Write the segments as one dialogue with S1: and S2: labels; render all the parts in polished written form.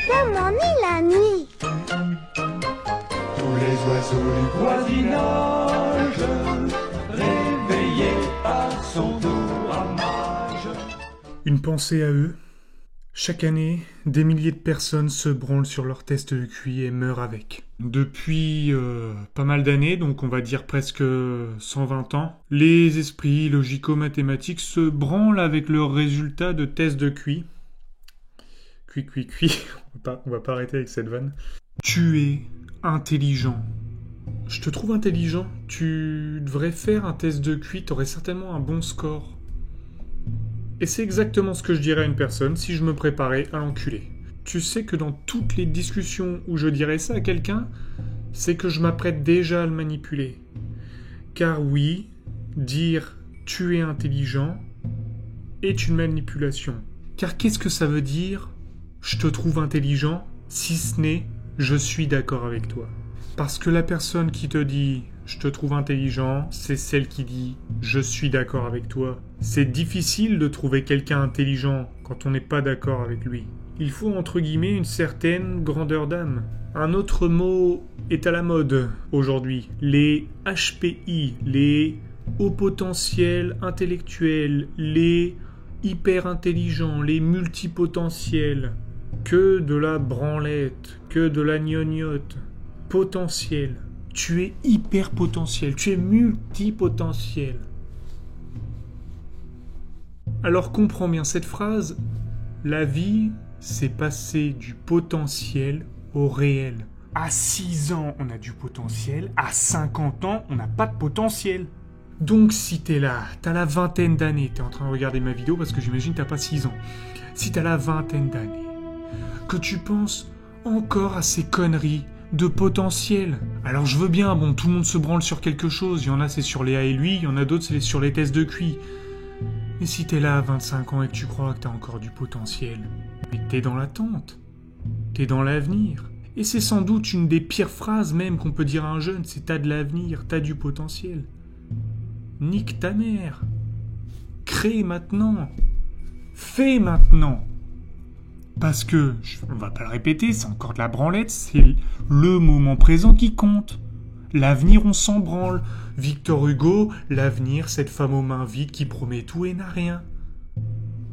S1: Comment est la nuit?
S2: Tous les oiseaux du voisinage, réveillés par son doux ramage.
S3: Une pensée à eux. Chaque année, des milliers de personnes se branlent sur leur test de QI et meurent avec. Depuis pas mal d'années, donc on va dire presque 120 ans, les esprits logico-mathématiques se branlent avec leurs résultats de test de QI. QI. On va pas arrêter avec cette vanne. Tu es intelligent. Je te trouve intelligent. Tu devrais faire un test de QI, t'aurais certainement un bon score. Et c'est exactement ce que je dirais à une personne si je me préparais à l'enculer. Tu sais que dans toutes les discussions où je dirais ça à quelqu'un, c'est que je m'apprête déjà à le manipuler. Car oui, dire « tu es intelligent » est une manipulation. Car qu'est-ce que ça veut dire « je te trouve intelligent » si ce n'est « je suis d'accord avec toi ». Parce que la personne qui te dit « je te trouve intelligent », c'est celle qui dit « je suis d'accord avec toi ». C'est difficile de trouver quelqu'un intelligent quand on n'est pas d'accord avec lui. Il faut entre guillemets une certaine grandeur d'âme. Un autre mot est à la mode aujourd'hui. Les HPI, les hauts potentiels intellectuels, les hyper intelligents, les multipotentiels. Que de la branlette, que de la gnognotte. Potentiel. Tu es hyper potentiel, tu es multipotentiel. Alors comprends bien cette phrase. La vie, c'est passer du potentiel au réel. À 6 ans, on a du potentiel. À 50 ans, on n'a pas de potentiel. Donc si t'es là, t'as la vingtaine d'années, t'es en train de regarder ma vidéo parce que j'imagine que t'as pas 6 ans. Si t'as la vingtaine d'années, que tu penses encore à ces conneries de potentiel. Alors je veux bien, bon, tout le monde se branle sur quelque chose. Il y en a, c'est sur les A et lui, il y en a d'autres, c'est sur les tests de QI. Mais si t'es là à 25 ans et que tu crois que t'as encore du potentiel, mais t'es dans l'attente. T'es dans l'avenir. Et c'est sans doute une des pires phrases même qu'on peut dire à un jeune, c'est t'as de l'avenir, t'as du potentiel. Nique ta mère. Crée maintenant. Fais maintenant. Parce que, on va pas le répéter, c'est encore de la branlette, c'est le moment présent qui compte. L'avenir, on s'en branle. Victor Hugo, l'avenir, cette femme aux mains vides qui promet tout et n'a rien.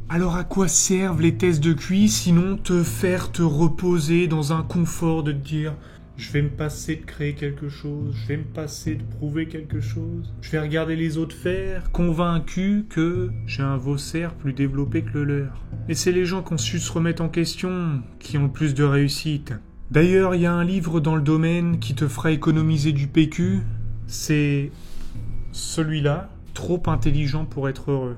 S3: Alors à quoi servent les tests de QI sinon te faire te reposer dans un confort de te dire je vais me passer de créer quelque chose, je vais me passer de prouver quelque chose, je vais regarder les autres faire, convaincu que j'ai un faussaire plus développé que le leur. Et c'est les gens qui ont su se remettre en question qui ont le plus de réussite. D'ailleurs, il y a un livre dans le domaine qui te fera économiser du PQ, c'est celui-là, Trop intelligent pour être heureux.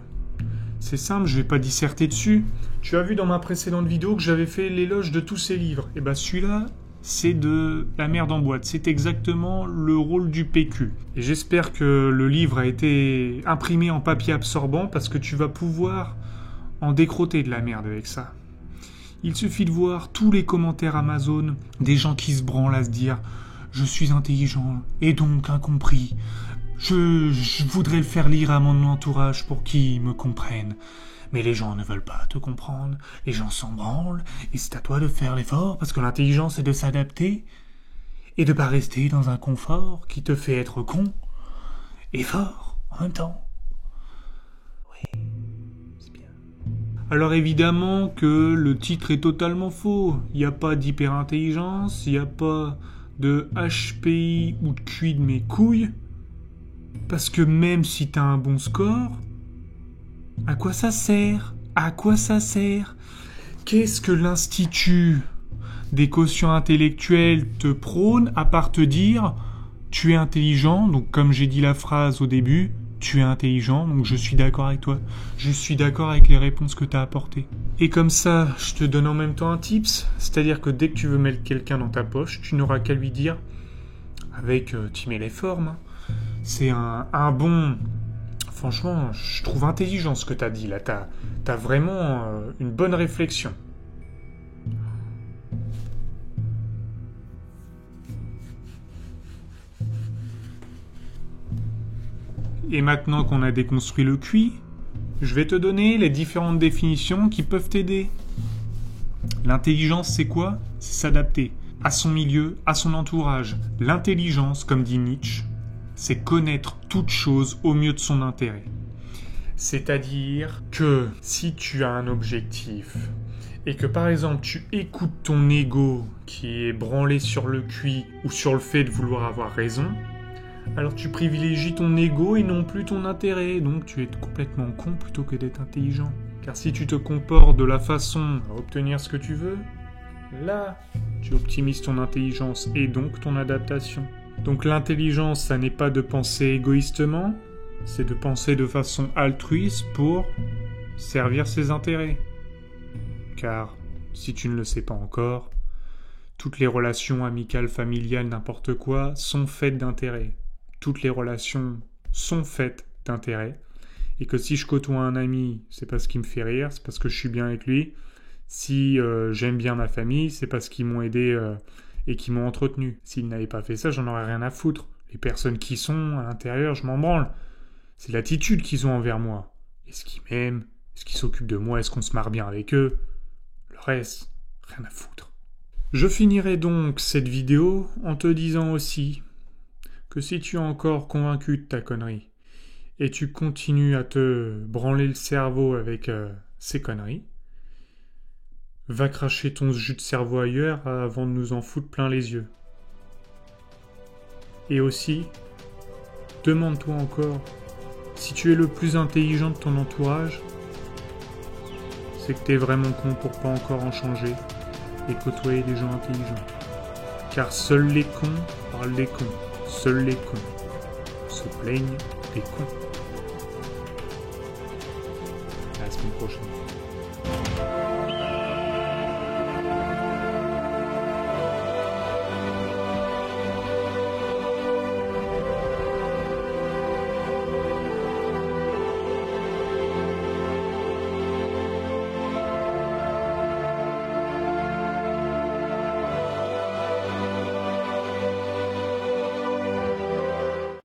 S3: C'est simple, je vais pas disserter dessus. Tu as vu dans ma précédente vidéo que j'avais fait l'éloge de tous ces livres. Et ben celui-là, c'est de la merde en boîte. C'est exactement le rôle du PQ. Et j'espère que le livre a été imprimé en papier absorbant parce que tu vas pouvoir en décroter de la merde avec ça. Il suffit de voir tous les commentaires Amazon des gens qui se branlent à se dire « Je suis intelligent et donc incompris. Je voudrais le faire lire à mon entourage pour qu'ils me comprennent. Mais les gens ne veulent pas te comprendre. Les gens s'en branlent et c'est à toi de faire l'effort parce que l'intelligence c'est de s'adapter et de pas rester dans un confort qui te fait être con et fort en même temps. » Oui, c'est bien. Alors évidemment que le titre est totalement faux. Il n'y a pas d'hyper-intelligence, il n'y a pas de HPI ou de QI de mes couilles. Parce que même si t'as un bon score, à quoi ça sert? À quoi ça sert? Qu'est-ce que l'Institut des quotients intellectuels te prône à part te dire tu es intelligent, donc comme j'ai dit la phrase au début, tu es intelligent, donc je suis d'accord avec toi. Je suis d'accord avec les réponses que t'as apportées. Et comme ça, je te donne en même temps un tips, c'est-à-dire que dès que tu veux mettre quelqu'un dans ta poche, tu n'auras qu'à lui dire, avec tu mets les formes, hein, c'est un bon... Franchement, je trouve intelligent ce que t'as dit là. T'as vraiment une bonne réflexion. Et maintenant qu'on a déconstruit le QI, je vais te donner les différentes définitions qui peuvent t'aider. L'intelligence, c'est quoi? C'est s'adapter à son milieu, à son entourage. L'intelligence, comme dit Nietzsche, c'est connaître toute chose au mieux de son intérêt. C'est-à-dire que si tu as un objectif et que par exemple tu écoutes ton ego qui est branlé sur le QI ou sur le fait de vouloir avoir raison, alors tu privilégies ton ego et non plus ton intérêt. Donc tu es complètement con plutôt que d'être intelligent. Car si tu te comportes de la façon à obtenir ce que tu veux, là, tu optimises ton intelligence et donc ton adaptation. Donc l'intelligence, ça n'est pas de penser égoïstement, c'est de penser de façon altruiste pour servir ses intérêts. Car, si tu ne le sais pas encore, toutes les relations amicales, familiales, n'importe quoi, sont faites d'intérêts. Toutes les relations sont faites d'intérêts. Et que si je côtoie un ami, c'est parce qu'il me fait rire, c'est parce que je suis bien avec lui. Si j'aime bien ma famille, c'est parce qu'ils m'ont aidé et qu'ils m'ont entretenu. S'ils n'avaient pas fait ça, j'en aurais rien à foutre. Les personnes qui sont à l'intérieur, je m'en branle. C'est l'attitude qu'ils ont envers moi. Est-ce qu'ils m'aiment? Est-ce qu'ils s'occupent de moi? Est-ce qu'on se marre bien avec eux? Le reste, rien à foutre. Je finirai donc cette vidéo en te disant aussi que si tu es encore convaincu de ta connerie et tu continues à te branler le cerveau avec ces conneries, va cracher ton jus de cerveau ailleurs avant de nous en foutre plein les yeux. Et aussi, demande-toi encore, si tu es le plus intelligent de ton entourage, c'est que t'es vraiment con pour pas encore en changer et côtoyer des gens intelligents. Car seuls les cons parlent des cons. Seuls les cons se plaignent des cons. À la semaine prochaine.